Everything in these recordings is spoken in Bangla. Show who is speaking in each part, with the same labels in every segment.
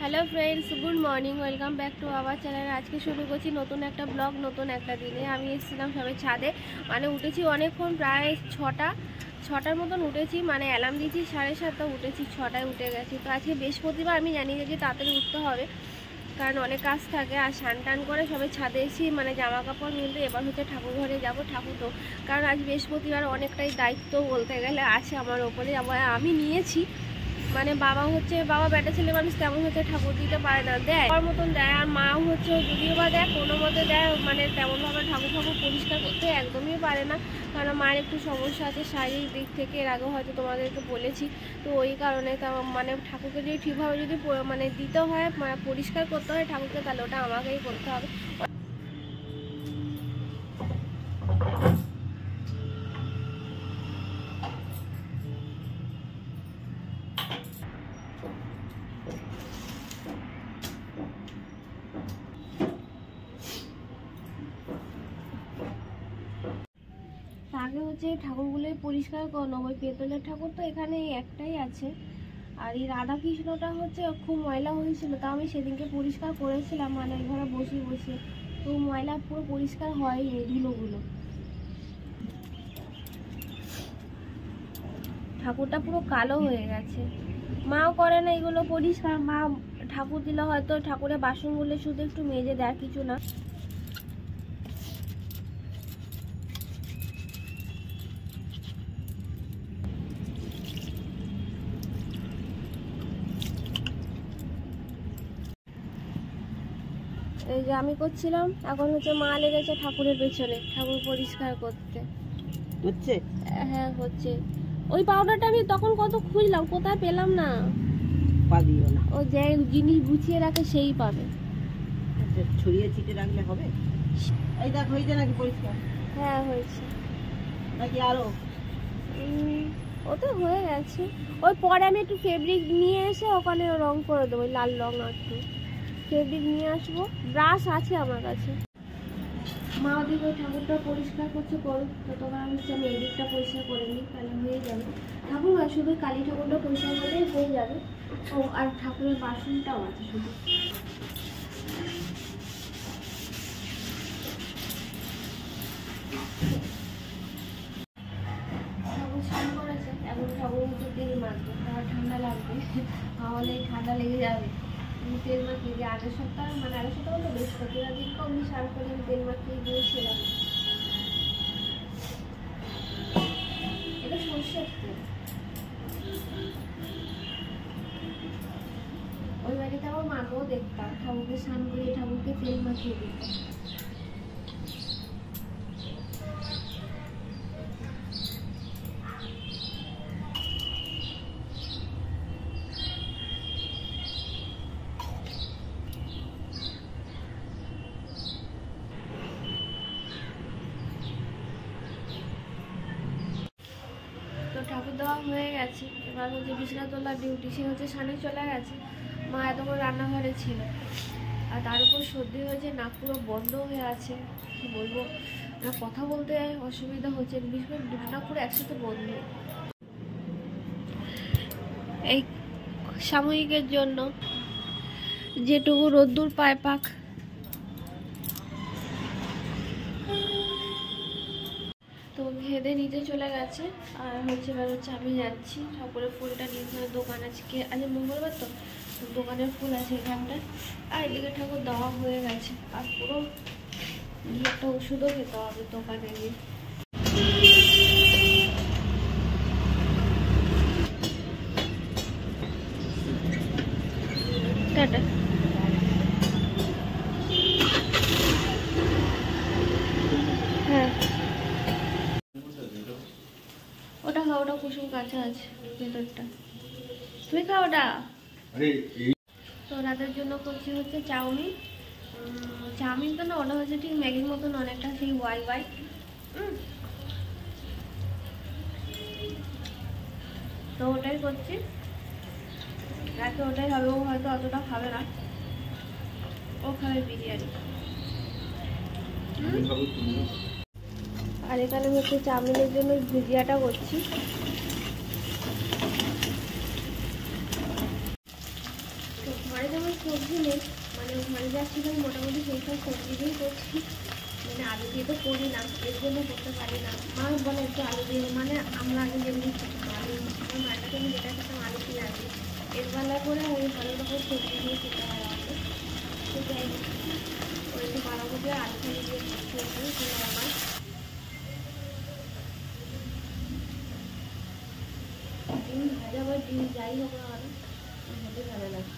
Speaker 1: Hello friends, good morning, welcome back to our channel. আজকে শুরু করছি নতুন একটা ব্লগ, নতুন একটা দিনে। আমি এসেছিলাম সবে ছাদে, মানে উঠেছি অনেকক্ষণ, প্রায় ছটার মতন উঠেছি, মানে অ্যালার্ম দিয়েছি 7:30, উঠেছি 6টায় উঠে গেছি। তো আজকে বৃহস্পতিবার, আমি জানি যে তাড়াতাড়ি উঠতে হবে, কারণ অনেক কাজ থাকে। আর স্নান টান করে সবাই ছাদে এসেছি, মানে জামা কাপড় মিলতে এবার হচ্ছে ঠাকুর ঘরে যাবো। ঠাকুর তো, কারণ আজ বৃহস্পতিবার, অনেকটাই দায়িত্ব বলতে গেলে আছে আমার ওপরে। আমি নিয়েছি, মানে বাবা বেটা ছেলে মানুষ, তেমন হচ্ছে ঠাকুর দিতে পারে না, দেয় ওর মতন দেয়। আর মা হচ্ছে যদিও বা দেয়, কোনো মতে দেয়, মানে তেমনভাবে ঠাকুর পরিষ্কার করতে একদমই পারে না, কারণ মার একটু সমস্যা আছে শারীরিক দিক থেকে। এর আগে হয়তো তোমাদেরকে বলেছি। তো ওই কারণে মানে ঠাকুরকে যদি ঠিকভাবে যদি মানে দিতে হয়, মানে পরিষ্কার করতে হয় ঠাকুরকে, তাহলে ওটা আমাকেই করতে হবে। আগে হচ্ছে ঠাকুরগুলো পরিষ্কার করে নেবো। ওই পেতলের ঠাকুর তো এখানে একটাই আছে, আর এই রাধাকৃষ্ণটা হচ্ছে খুব ময়লা হয়েছিল, তা আমি সেদিনকে পরিষ্কার করেছিলাম, মানে ঘরে বসে তো ময়লা পুরো পরিষ্কার হয়নি, ধুলোগুলো। ঠাকুরটা পুরো কালো হয়ে গেছে। মাও করে না এগুলো পরিষ্কার। মা ঠাকুর দিলে হয়তো ঠাকুরের বাসনগুলো শুধু একটু মেজে দেয়, কিছু না। এই যে আমি করছিলাম, এখন হচ্ছে মা লেগেছে ঠাকুরের পেছনে, ঠাকুর পরিষ্কার করতে।
Speaker 2: হচ্ছে?
Speaker 1: হ্যাঁ হচ্ছে। ওই পাউডারটা আমি তখন কত খুঁজলাম, কোথায় পেলাম না।
Speaker 2: পাবিও না,
Speaker 1: ও যে জিনিস গুছিয়ে রাখে সেই পাবে।
Speaker 2: ছড়িয়ে ছিটে রাখলে হবে। এই দেখ, হয়েছে নাকি পরিষ্কার?
Speaker 1: হ্যাঁ হয়েছে।
Speaker 2: নাকি আরো?
Speaker 1: ও তো হয়ে গেছে। ওই পরে আমি একটু ফেব্রিক নিয়ে এসে ওখানে রং করে দেবো, লাল রং। আর একটু ফেব্রিক নিয়ে আসবো, ব্রাশ আছে আমার কাছে। মা ওদিকে ওই ঠাকুরটা পরিষ্কার করছে, করুক, ততক্ষণ আমি এদিকটা পরিষ্কার করে নিই, তাহলে হয়ে যাবে। ঠাকুর নয়, শুধু কালী ঠাকুরটা পরিষ্কার করলেই হয়ে যাবে। ও আর ঠাকুরের বাসনটাও আছে শুধু। ঠাকুর স্নান করেছে, এখন ঠাকুর হচ্ছে তেল মাখবে, আর ঠান্ডা লাগবে, তাহলে ঠান্ডা লেগে যাবে। তেল মাখিয়ে দিয়ে আগের সপ্তাহ বলতে বৃহস্পতিবার দিনকে আমি স্নান করে তেল মাখিয়ে দিয়েছিলাম। এটা সর্ষের তেল। ওই বাড়িতে আমার মাকেও দেখতাম ঠাকুরকে স্নান করে ঠাকুরকে তেল মাখিয়ে দিত। ঠাকুর দেওয়া হয়ে গেছে, এবার হচ্ছে বিছানা তোলার ডিউটি। সে হচ্ছে সামনে চলে গেছে, মা এতক্ষণ রান্নাঘরে ছিল। আর তার উপর সর্দি হয়েছে, নাক পুরো বন্ধ হয়ে আছে, কি বলবো না, কথা বলতে অসুবিধা হচ্ছে, বিশেষ করে দুটো নাক পুরো একসাথে বন্ধ। এই সাময়িকের জন্য যেটুকু রোদ্দুর পায় পাক। তো ঘেদে নিতে চলে গেছে, আর হচ্ছে এবার হচ্ছে আমি যাচ্ছি ঠাকুরের ফুলটা নিয়ে। দোকান আজকে মঙ্গলবার, তো দোকানের ফুল আছে এখানটায়। আর এদিকে ঠাকুর দেওয়া হয়ে গেছে, আর পুরো গিয়ে একটা ওষুধও খেতে হবে দোকানে গিয়ে। টাটা। হ্যাঁ ওটা খাও, ওটা কুসুম কাঁচা আছে ভেতরটা, তুমি খাও ওটা। তো রাতের জন্য করছি হচ্ছে চাউমিন। চাউমিন তো না, ওটা হচ্ছে ঠিক ম্যাগির মতন, অনেকটা সেই ওয়াই। তো ওটাই করছি, রাতে ওটাই হবে। ও হয়তো অতটা খাবে না, ও খাবে বিরিয়ানি। আর এখানে হচ্ছে চাউমিনের জন্য ভুজিয়াটা করছি। ঘরে যেমন সবজি নেই, মানে ঘরে যা ছিল মোটামুটি সেই সব সবজি দিয়েই করছি। মানে আলু দিয়ে তো করি না, এর জন্য করতে পারি না। মা বলে একটু আলু দিয়ে, মানে আমরা আগে যেমনি আলু আমার মায়ের কাছে আমি যেটা খেতাম আলু পেঁয়াজ, এর বেলা করে ওই ভালো রকম সবজি দিয়ে খেতে হয় আমাকে। তো যাই হোক, ওই একটু বাঁধাকপি আর আলু খালি দিয়ে করছি এখানে কিনা আমার ডিম ভাজা বা ডিম যাই হোক না কেন হতে ভালো লাগে।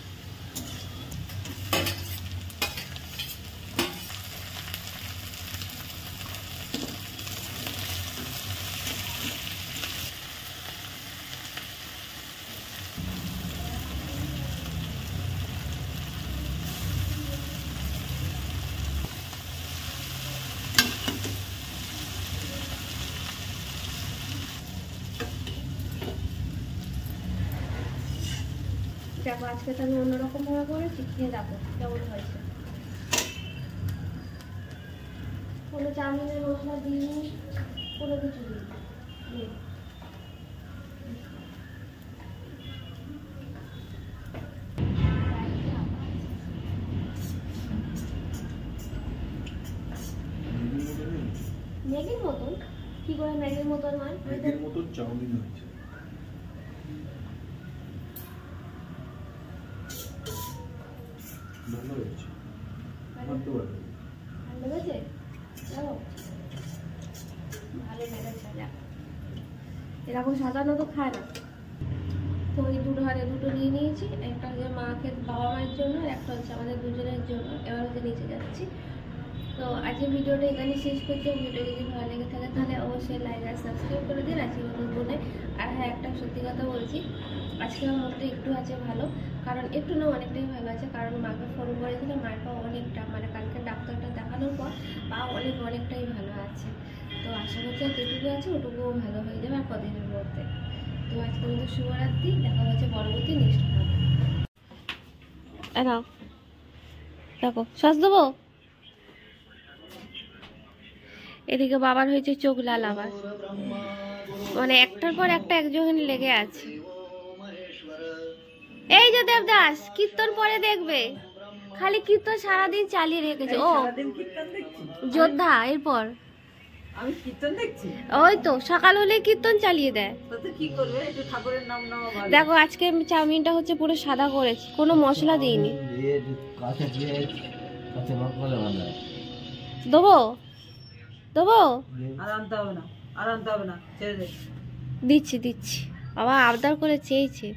Speaker 1: দেখো আজকে তো আমি অন্যরকম ভাবে করেছি, খেয়ে দেখো কেমন হয়েছে। কোনো চাউমিনের মশলা দিইনি, কোনো কিছু দিইনি। ম্যাগির মতন? কি করে ম্যাগির মতন হয়?
Speaker 3: ম্যাগির মতন চাউমিন হয়েছে। ভালো হয়েছে। মানতে পারবে।
Speaker 1: ভালো লেগেছে? চলো ভালো লেগেছে। এরকম সাধারণত খায় না। তো ওই দুটো নিয়ে নিয়েছি, একটা হচ্ছে মাকে বাবা মায়ের জন্য, আর একটা হচ্ছে আমাদের দুজনের জন্য। এবার হচ্ছে নিচে যাচ্ছি। তো আজকে ভিডিওটা এখানে শেষ করছি। ভিডিও যদি ভালো লেগে থাকে তাহলে অবশ্যই লাইক আর সাবস্ক্রাইব করে দিন আজকে নতুন বলে। আর হ্যাঁ, একটা সত্যি কথা বলছি, আজকে আমার মনটা একটু আছে ভালো, কারণ একটু না অনেকটাই ভালো আছে। কারণ মাকে ফোন করেছিলাম, মায়ের পা অনেকটা, মানে কালকে ডাক্তারটা দেখানোর পর পা অনেকটাই ভালো আছে। তো আশা করছি আর যেটুকু আছে ওটুকুও ভালো হয়ে যাবে আর কদিনের মধ্যে। তো আজকে আমাদের শুভরাত্রি, দেখা হচ্ছে পরবর্তী নেক্সট ব্লগে। নাও দেখো শ্বাস দেবো। এদিকে বাবার হয়েছে চোখ লাল আবার, মানে একটার পর একটা একজন লেগে আছে। এই যে দেবদাস কীর্তন পরে দেখবে, খালি কীর্তন সারাদিন চালিয়ে রেখেছে ও যোদ্ধা। এরপর
Speaker 2: আমি কীর্তন দেখছি,
Speaker 1: ওই তো সকাল হলে কীর্তন চালিয়ে দেয়।
Speaker 2: তাতে কি করবে, একটু ঠাকুরের নাম নেওয়া ভালো।
Speaker 1: দেখো আজকে চাউমিনটা হচ্ছে পুরো সাদা করেছি, কোনো মশলা দিইনি। দেবো দেবো
Speaker 2: আর আনতে হবে না, ছেড়ে দে।
Speaker 1: দিচ্ছি বাবা আবদার করে চেয়েছে।